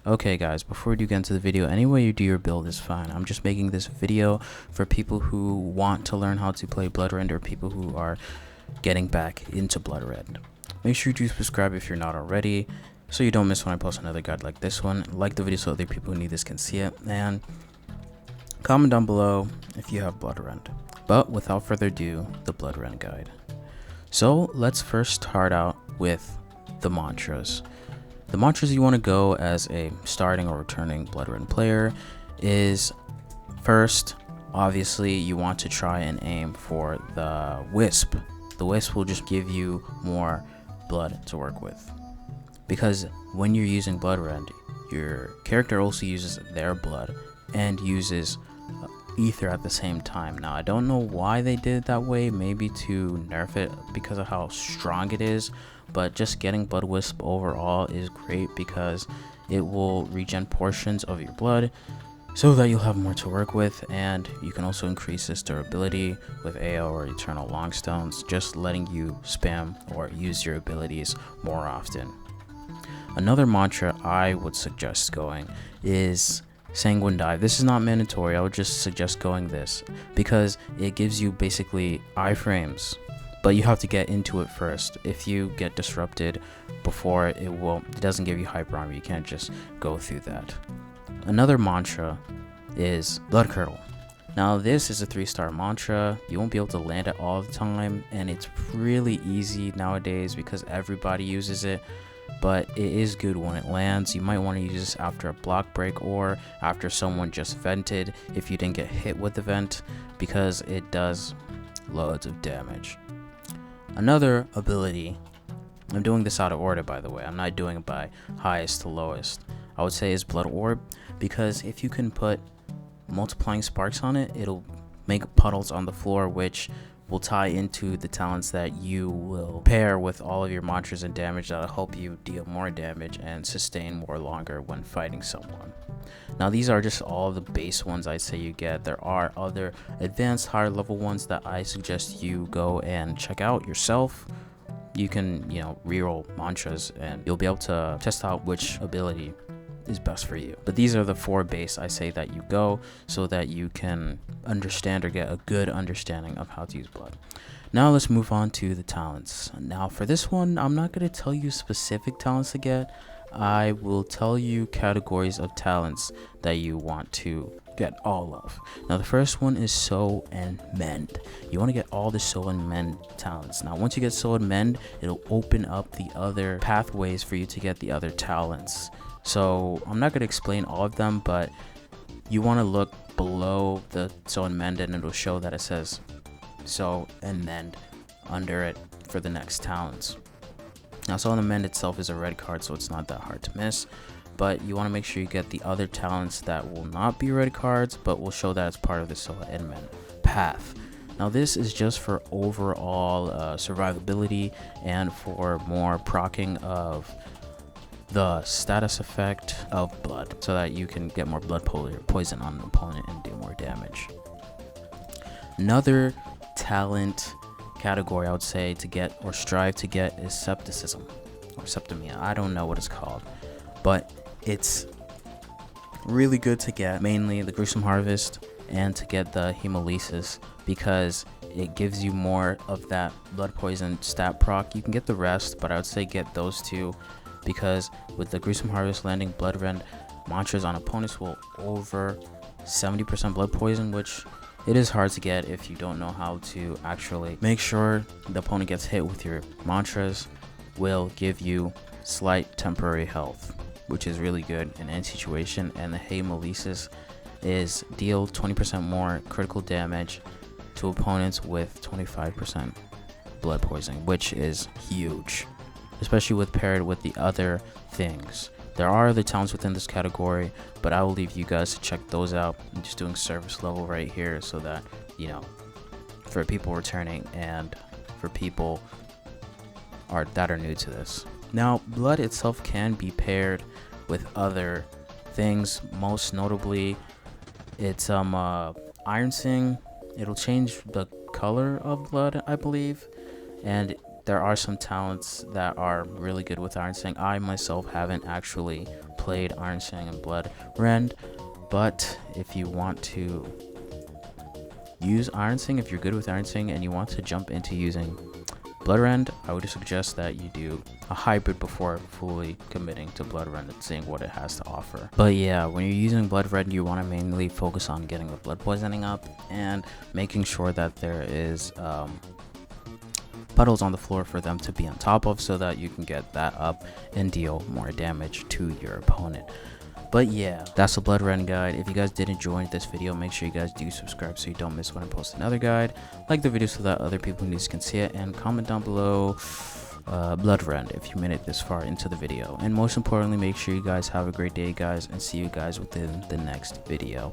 Okay guys, before we do get into the video, any way you do your build is fine. I'm just making this video for people who want to learn how to play Bloodrend or people who are getting back into Bloodrend. Make sure you do subscribe if you're not already, so you don't miss when I post another guide like this one. Like the video so other people who need this can see it, and comment down below if you have Bloodrend. But without further ado, the Bloodrend guide. So let's first start out with the mantras. The mantras you want to go as a starting or returning Bloodrend player is, first, obviously you want to try and aim for the Wisp. The Wisp will just give you more blood to work with, because when you're using Bloodrend, your character also uses their blood and uses ether at the same time. Now I don't know why they did it that way, maybe to nerf it because of how strong it is, but just getting Blood Wisp overall is great because it will regen portions of your blood so that you'll have more to work with, and you can also increase its durability with AO or Eternal Longstones, just letting you spam or use your abilities more often. Another mantra I would suggest going is Sanguine Dive. This is not mandatory, I would just suggest going this because it gives you basically iframes, but you have to get into it first. If you get disrupted before it doesn't give you hyper armor. You can't just go through that. Another mantra is Blood Curdle. Now this is a 3-star mantra. You won't be able to land it all the time, and it's really easy nowadays because everybody uses it, but it is good when it lands. You might want to use this after a block break or after someone just vented if you didn't get hit with the vent, because it does loads of damage. Another ability, I'm doing this out of order by the way, I'm not doing it by highest to lowest, I would say is Blood Orb, because if you can put multiplying sparks on it, it'll make puddles on the floor, which will tie into the talents that you will pair with all of your mantras and damage that'll help you deal more damage and sustain more longer when fighting someone. Now these are just all the base ones I'd say you get. There are other advanced higher level ones that I suggest you go and check out yourself. You can, reroll mantras and you'll be able to test out which ability is best for you. But these are the 4 base I say that you go so that you can understand or get a good understanding of how to use blood. Now let's move on to the talents. Now for this one, I'm not going to tell you specific talents to get. I will tell you categories of talents that you want to get all of. Now the first one is Sew and Mend. You want to get all the Sew and Mend talents. Now once you get Sew and Mend, it'll open up the other pathways for you to get the other talents. So I'm not going to explain all of them, but you want to look below the Sew and Mend and it'll show that it says Sew and Mend under it for the next talents. Now Sew and Mend itself is a red card, so it's not that hard to miss, but you want to make sure you get the other talents that will not be red cards but will show that it's part of the Sew and Mend path. Now this is just for overall survivability and for more proccing of the status effect of blood, so that you can get more blood poison on an opponent and do more damage. Another talent category I would say to get or strive to get is Septicism or Septimia. I don't know what it's called, but it's really good to get, mainly the Gruesome Harvest and to get the Hemolysis, because it gives you more of that blood poison stat proc. You can get the rest, but I would say get those two, because with the Gruesome Harvest landing Bloodrend mantras on opponents will over 70% blood poison, which it is hard to get if you don't know how to actually make sure the opponent gets hit with your mantras. Will give you slight temporary health, which is really good in any situation. And the Hemolysis is deal 20% more critical damage to opponents with 25% blood poisoning, which is huge, especially with paired with the other things. There are other talents within this category, but I will leave you guys to check those out. I'm just doing service level right here so that, for people returning and for people that are new to this. Now, blood itself can be paired with other things, most notably it's Iron Sing. It'll change the color of blood, I believe, and there are some talents that are really good with Iron Sing. I myself haven't actually played Iron Sing and Bloodrend, but if you want to use Iron Sing, if you're good with Iron Sing and you want to jump into using Bloodrend, I would suggest that you do a hybrid before fully committing to Bloodrend and seeing what it has to offer. But yeah, when you're using Bloodrend, you want to mainly focus on getting the blood poisoning up and making sure that there is puddles on the floor for them to be on top of, so that you can get that up and deal more damage to your opponent. But yeah, that's the Bloodrend guide. If you guys did enjoy this video, make sure you guys do subscribe so you don't miss when I post another guide. Like the video so that other people who need can see it, and comment down below Bloodrend if you made it this far into the video. And most importantly, make sure you guys have a great day, guys, and see you guys within the next video.